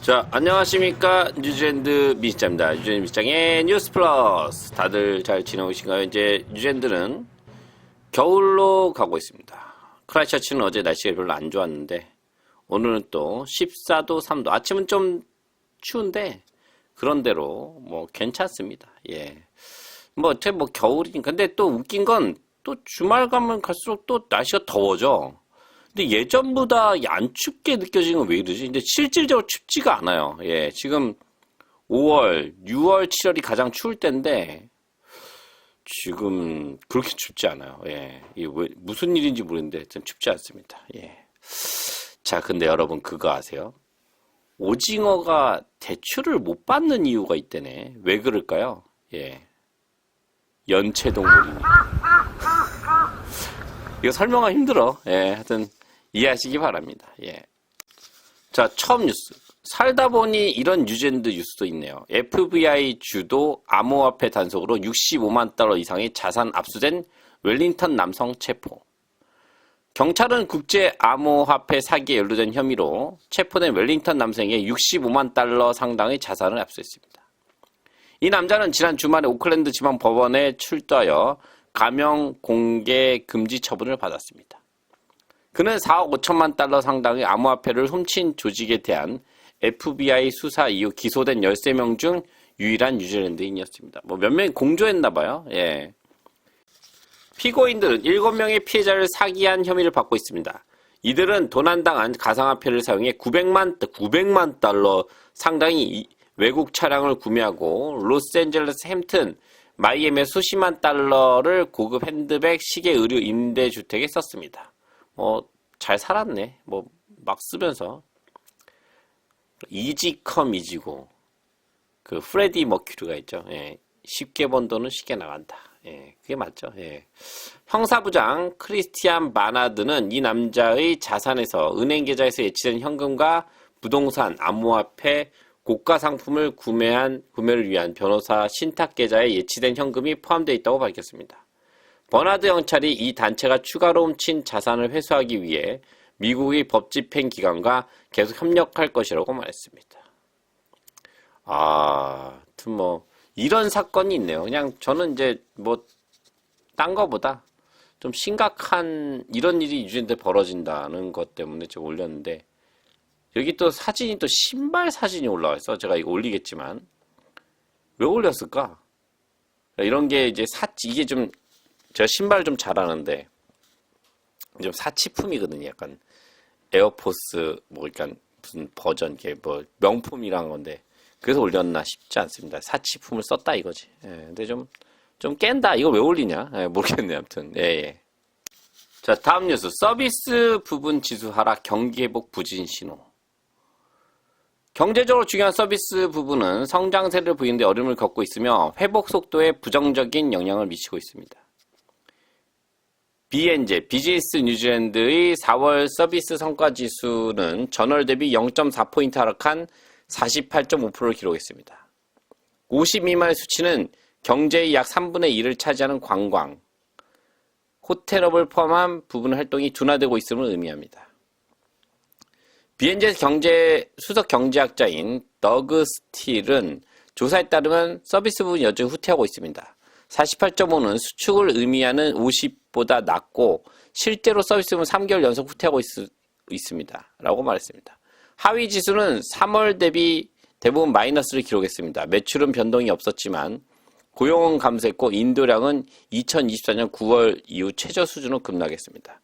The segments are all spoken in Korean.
자, 안녕하십니까. 뉴질랜드 미시장입니다. 뉴질랜드 미시장의 뉴스 플러스. 다들 잘 지내고 계신가요? 이제 뉴질랜드는 겨울로 가고 있습니다. 크라이스처치는 어제 날씨가 별로 안 좋았는데 오늘은 또 14도, 3도. 아침은 좀 추운데 그런대로 뭐 괜찮습니다. 예. 뭐 어차피 뭐 겨울이니까. 근데 또 웃긴 건 또 주말 가면 갈수록 또 날씨가 더워져. 근데 예전보다 안 춥게 느껴지는 건 왜 이러지? 근데 실질적으로 춥지가 않아요. 예, 지금 5월, 6월, 7월이 가장 추울 때인데 지금 그렇게 춥지 않아요. 예, 이게 무슨 일인지 모르겠는데 좀 춥지 않습니다. 예. 자, 근데 여러분 그거 아세요? 오징어가 대추를 못 받는 이유가 있다네. 왜 그럴까요? 예, 연체동물이니까. 이거 설명하기 힘들어. 예, 하여튼 이해하시기 바랍니다. 예. 자, 처음 뉴스. 살다 보니 이런 뉴질랜드 뉴스도 있네요. FBI 주도 암호화폐 단속으로 65만 달러 이상의 자산 압수된 웰링턴 남성 체포. 경찰은 국제 암호화폐 사기에 연루된 혐의로 체포된 웰링턴 남성에게 65만 달러 상당의 자산을 압수했습니다. 이 남자는 지난 주말에 오클랜드 지방 법원에 출두하여 가명 공개 금지 처분을 받았습니다. 그는 4억 5천만 달러 상당의 암호화폐를 훔친 조직에 대한 FBI 수사 이후 기소된 13명 중 유일한 뉴질랜드인이었습니다. 뭐 몇 명이 공조했나봐요. 예. 피고인들은 7명의 피해자를 사기한 혐의를 받고 있습니다. 이들은 도난당한 가상화폐를 사용해 900만 달러 상당의 외국 차량을 구매하고 로스앤젤레스 햄튼, 마이애미의 수십만 달러를 고급 핸드백, 시계, 의류, 임대주택에 썼습니다. 잘 살았네. 막 쓰면서. 이지컴 이지고, 그, 프레디 머큐리가 있죠. 예. 쉽게 번 돈은 쉽게 나간다. 예. 그게 맞죠. 예. 형사부장 크리스티안 바나드는 이 남자의 자산에서 은행 계좌에서 예치된 현금과 부동산, 암호화폐, 고가 상품을 구매를 위한 변호사 신탁 계좌에 예치된 현금이 포함되어 있다고 밝혔습니다. 버나드 경찰이 이 단체가 추가로 훔친 자산을 회수하기 위해 미국의 법집행 기관과 계속 협력할 것이라고 말했습니다. 하여튼 이런 사건이 있네요. 그냥 저는 이제 딴 거보다 좀 심각한 이런 일이 뉴질랜드에 벌어진다는 것 때문에 제가 올렸는데, 여기 또 사진이 또 신발 사진이 올라와 있어. 제가 이거 올리겠지만 왜 올렸을까? 이런 게 이제 이게 좀 제가 신발 좀 잘하는데 좀 사치품이거든요. 약간 에어포스 그러니까 무슨 버전 게 명품이란 건데 그래서 올렸나 싶지 않습니다. 사치품을 썼다 이거지. 예, 근데 좀 깬다. 이거 왜 올리냐? 예, 모르겠네요. 아무튼 예. 자, 다음 뉴스. 서비스 부분 지수 하락, 경기 회복 부진 신호. 경제적으로 중요한 서비스 부분은 성장세를 보이는데 어려움을 겪고 있으며 회복 속도에 부정적인 영향을 미치고 있습니다. BNZ, 비즈니스 뉴질랜드의 4월 서비스 성과 지수는 전월 대비 0.4포인트 하락한 48.5%를 기록했습니다. 50 미만의 수치는 경제의 약 3분의 1을 차지하는 관광, 호텔업을 포함한 부분 활동이 둔화되고 있음을 의미합니다. BNZ 수석 경제학자인 더그 스틸은 조사에 따르면 서비스 부분이 여전히 후퇴하고 있습니다. 48.5는 수축을 의미하는 50보다 낮고 실제로 서비스 부분은 3개월 연속 후퇴하고 있습니다. 라고 말했습니다. 하위 지수는 3월 대비 대부분 마이너스를 기록했습니다. 매출은 변동이 없었지만 고용은 감소했고 인도량은 2024년 9월 이후 최저 수준으로 급락했습니다.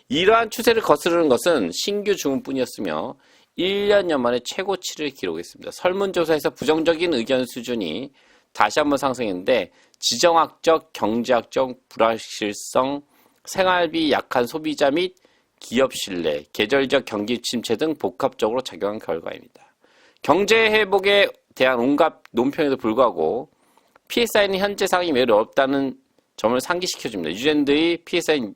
이러한 추세를 거스르는 것은 신규 주문뿐이었으며 1년여 만에 최고치를 기록했습니다. 설문조사에서 부정적인 의견 수준이 다시 한번 상승했는데 지정학적, 경제학적 불확실성, 생활비 약한 소비자 및 기업 신뢰, 계절적 경기 침체 등 복합적으로 작용한 결과입니다. 경제 회복에 대한 온갖 논평에도 불구하고 PSI는 현재 상황이 매우 어렵다는 점을 상기시켜줍니다. 뉴질랜드의 PSI는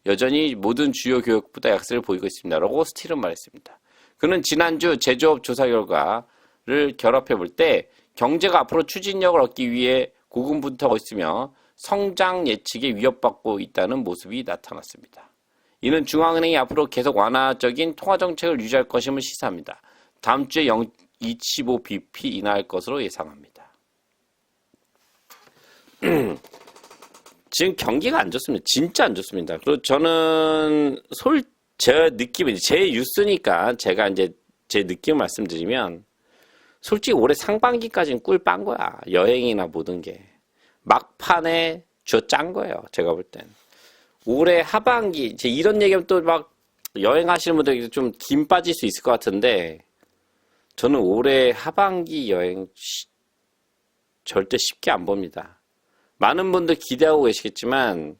여전히 모든 주요 교역보다 약세를 보이고 있습니다. 라고 스틸은 말했습니다. 그는 지난주 제조업 조사 결과를 결합해 볼 때 경제가 앞으로 추진력을 얻기 위해 고군분투하고 있으며 성장 예측에 위협받고 있다는 모습이 나타났습니다. 이는 중앙은행이 앞으로 계속 완화적인 통화정책을 유지할 것임을 시사합니다. 다음 주에 25bp 인하할 것으로 예상합니다. 지금 경기가 안 좋습니다. 진짜 안 좋습니다. 그리고 저는 제 느낌이, 제 뉴스니까 제가 이제 제 느낌 말씀드리면, 솔직히 올해 상반기까지는 꿀 빤 거야. 여행이나 모든 게. 막판에 짠 거예요. 제가 볼 땐. 올해 하반기, 이제 이런 얘기하면 또 막 여행하시는 분들 좀 김 빠질 수 있을 것 같은데, 저는 올해 하반기 여행 절대 쉽게 안 봅니다. 많은 분들 기대하고 계시겠지만,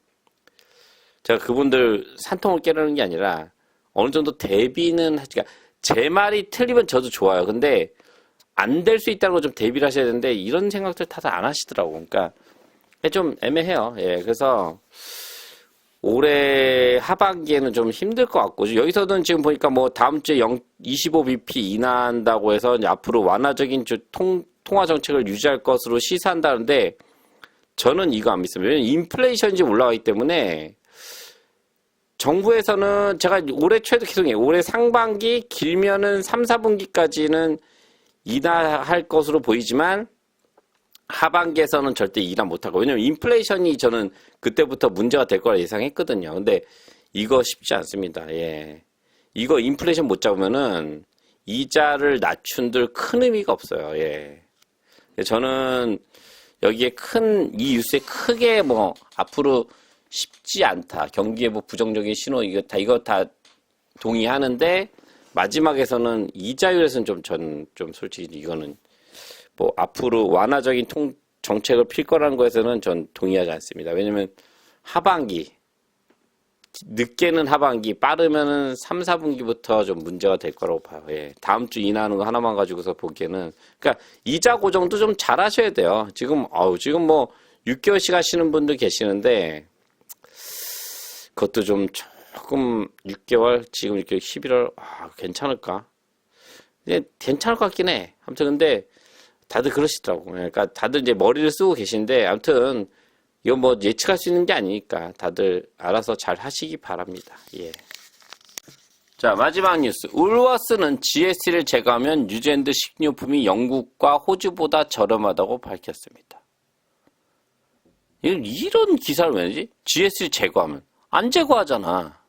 제가 그분들 산통을 깨려는 게 아니라, 어느 정도 대비는, 그러니까 제 말이 틀리면 저도 좋아요. 근데, 안 될 수 있다는 거 좀 대비를 하셔야 되는데, 이런 생각들 다들 안 하시더라고. 그러니까, 좀 애매해요. 예, 그래서, 올해 하반기에는 좀 힘들 것 같고, 여기서는 지금 보니까 뭐 다음 주에 25bp 인하한다고 해서 이제 앞으로 완화적인 통화 정책을 유지할 것으로 시사한다는데, 저는 이거 안 믿습니다. 왜냐면 인플레이션이 지금 올라가기 때문에, 정부에서는 제가 올해 초에도 계속 해요. 올해 상반기 길면은 3, 4분기까지는 인하할 것으로 보이지만, 하반기에서는 절대 인하 못하고, 왜냐면 인플레이션이 저는 그때부터 문제가 될 거라 예상했거든요. 근데 이거 쉽지 않습니다. 예. 이거 인플레이션 못 잡으면은 이자를 낮춘들 큰 의미가 없어요. 예. 저는 여기에 이 뉴스에 크게 뭐 앞으로 쉽지 않다. 경기에 뭐 부정적인 신호 이거 다 동의하는데, 마지막에서는 이자율에서는 좀 솔직히 이거는 뭐 앞으로 완화적인 정책을 필 거라는 것에서는 전 동의하지 않습니다. 왜냐면 하반기, 늦게는 하반기, 빠르면은 3, 4분기부터 좀 문제가 될 거라고 봐요. 예. 다음 주 인하하는 거 하나만 가지고서 보기에는. 그러니까 이자 고정도 좀 잘 하셔야 돼요. 지금 뭐 6개월씩 하시는 분들 계시는데, 그것도 좀 조금 6개월, 지금 이렇게 11월, 괜찮을까? 괜찮을 것 같긴 해. 아무튼 근데, 다들 그러시더라고요. 그러니까 다들 이제 머리를 쓰고 계신데, 아무튼 이건 뭐 예측할 수 있는 게 아니니까 다들 알아서 잘 하시기 바랍니다. 예. 자, 마지막 뉴스. 울워스는 GST를 제거하면 뉴질랜드 식료품이 영국과 호주보다 저렴하다고 밝혔습니다. 이런 기사를 왜 내지? GST를 제거하면. 안 제거하잖아.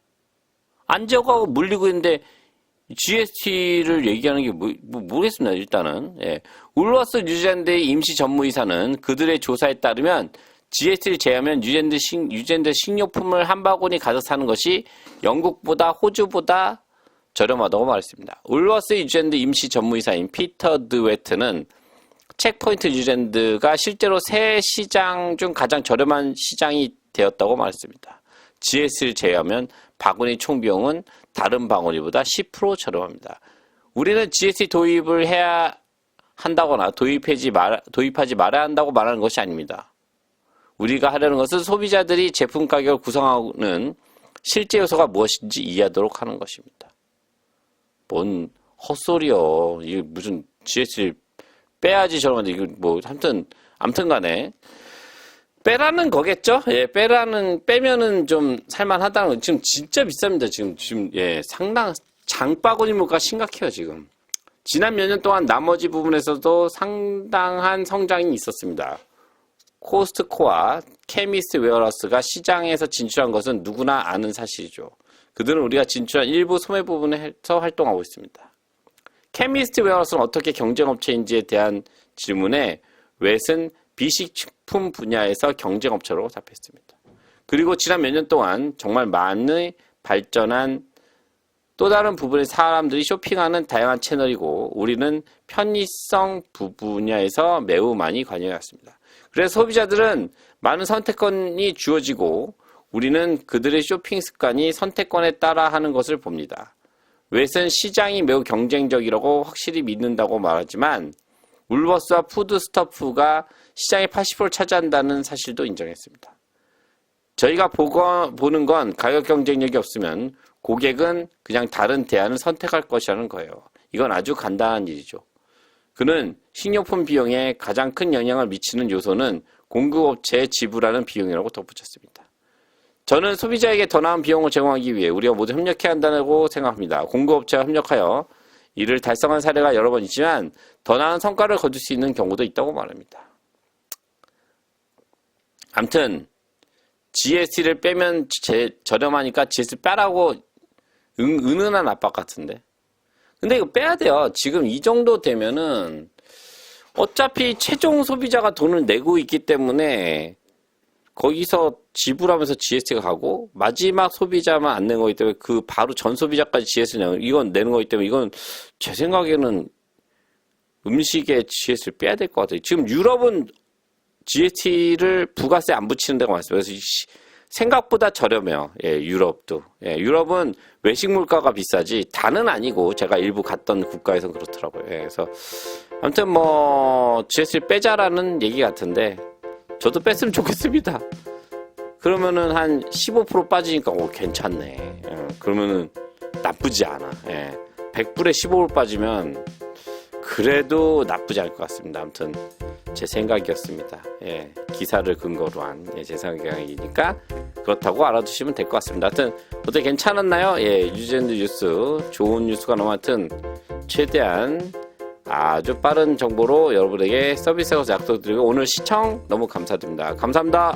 안 제거하고 물리고 있는데, GST를 얘기하는 게 모르겠습니다. 일단은. 예. 울워스 뉴질랜드의 임시 전무이사는 그들의 조사에 따르면 GST를 제외하면 뉴질랜드 식료품을 한 바구니 가득 사는 것이 영국보다 호주보다 저렴하다고 말했습니다. 울워스 뉴질랜드 임시 전무이사인 피터 드웨트는 체크포인트 뉴질랜드가 실제로 새 시장 중 가장 저렴한 시장이 되었다고 말했습니다. GST를 제외하면 바구니 총 비용은 다른 바구니보다 10% 저렴합니다. 우리는 GST 도입을 해야 한다거나 도입하지 말아야 한다고 말하는 것이 아닙니다. 우리가 하려는 것은 소비자들이 제품 가격을 구성하는 실제 요소가 무엇인지 이해하도록 하는 것입니다. 뭔 헛소리요. 이게 무슨 GST 빼야지 저러는데, 이거 뭐 아무튼 간에 빼라는 거겠죠? 예, 빼면은 좀 살만하다는 거. 지금 진짜 비쌉니다. 지금, 예, 장바구니 물가 심각해요, 지금. 지난 몇 년 동안 나머지 부분에서도 상당한 성장이 있었습니다. 코스트코와 케미스트 웨어하우스가 시장에서 진출한 것은 누구나 아는 사실이죠. 그들은 우리가 진출한 일부 소매 부분에서 활동하고 있습니다. 케미스트 웨어하우스는 어떻게 경쟁업체인지에 대한 질문에 웻은 비식품 분야에서 경쟁업체로 답했습니다. 그리고 지난 몇 년 동안 정말 많이 발전한 또 다른 부분의 사람들이 쇼핑하는 다양한 채널이고, 우리는 편의성 분야에서 매우 많이 관여해왔습니다. 그래서 소비자들은 많은 선택권이 주어지고, 우리는 그들의 쇼핑 습관이 선택권에 따라 하는 것을 봅니다. 웻은 시장이 매우 경쟁적이라고 확실히 믿는다고 말하지만, 울워스와 푸드스토프가 시장의 80%를 차지한다는 사실도 인정했습니다. 저희가 보는 건 가격 경쟁력이 없으면 고객은 그냥 다른 대안을 선택할 것이라는 거예요. 이건 아주 간단한 일이죠. 그는 식료품 비용에 가장 큰 영향을 미치는 요소는 공급업체에 지불하는 비용이라고 덧붙였습니다. 저는 소비자에게 더 나은 비용을 제공하기 위해 우리가 모두 협력해야 한다고 생각합니다. 공급업체와 협력하여 이를 달성한 사례가 여러 번 있지만 더 나은 성과를 거둘 수 있는 경우도 있다고 말합니다. 아무튼 GST를 빼면 저렴하니까 GST 빼라고 은은한 압박 같은데. 근데 이거 빼야 돼요. 지금 이 정도 되면은 어차피 최종 소비자가 돈을 내고 있기 때문에 거기서 지불하면서 GST가 가고 마지막 소비자만 안 내는 거기 때문에 그 바로 전 소비자까지 GST 내는 거기 때문에 이건 제 생각에는 음식에 GST를 빼야 될 것 같아요. 지금 유럽은 GST를 부가세 안 붙이는 데가 많습니다. 그래서 생각보다 저렴해요. 예, 유럽도. 예, 유럽은 외식 물가가 비싸지 다는 아니고 제가 일부 갔던 국가에선 그렇더라고요. 예, 그래서 아무튼 뭐 GST를 빼자라는 얘기 같은데 저도 뺐으면 좋겠습니다. 그러면은 한 15% 빠지니까 괜찮네. 예, 그러면은 나쁘지 않아. 예, 100불에 15% 빠지면 그래도 나쁘지 않을 것 같습니다. 아무튼 제 생각이었습니다. 예, 기사를 근거로 한 제 생각이니까 그렇다고 알아두시면 될 것 같습니다. 하여튼 어떻게 괜찮았나요? 예, 유즈앤드 뉴스 좋은 뉴스가 너무 하여튼 최대한 아주 빠른 정보로 여러분에게 서비스하고서 약속드리고 오늘 시청 너무 감사드립니다. 감사합니다.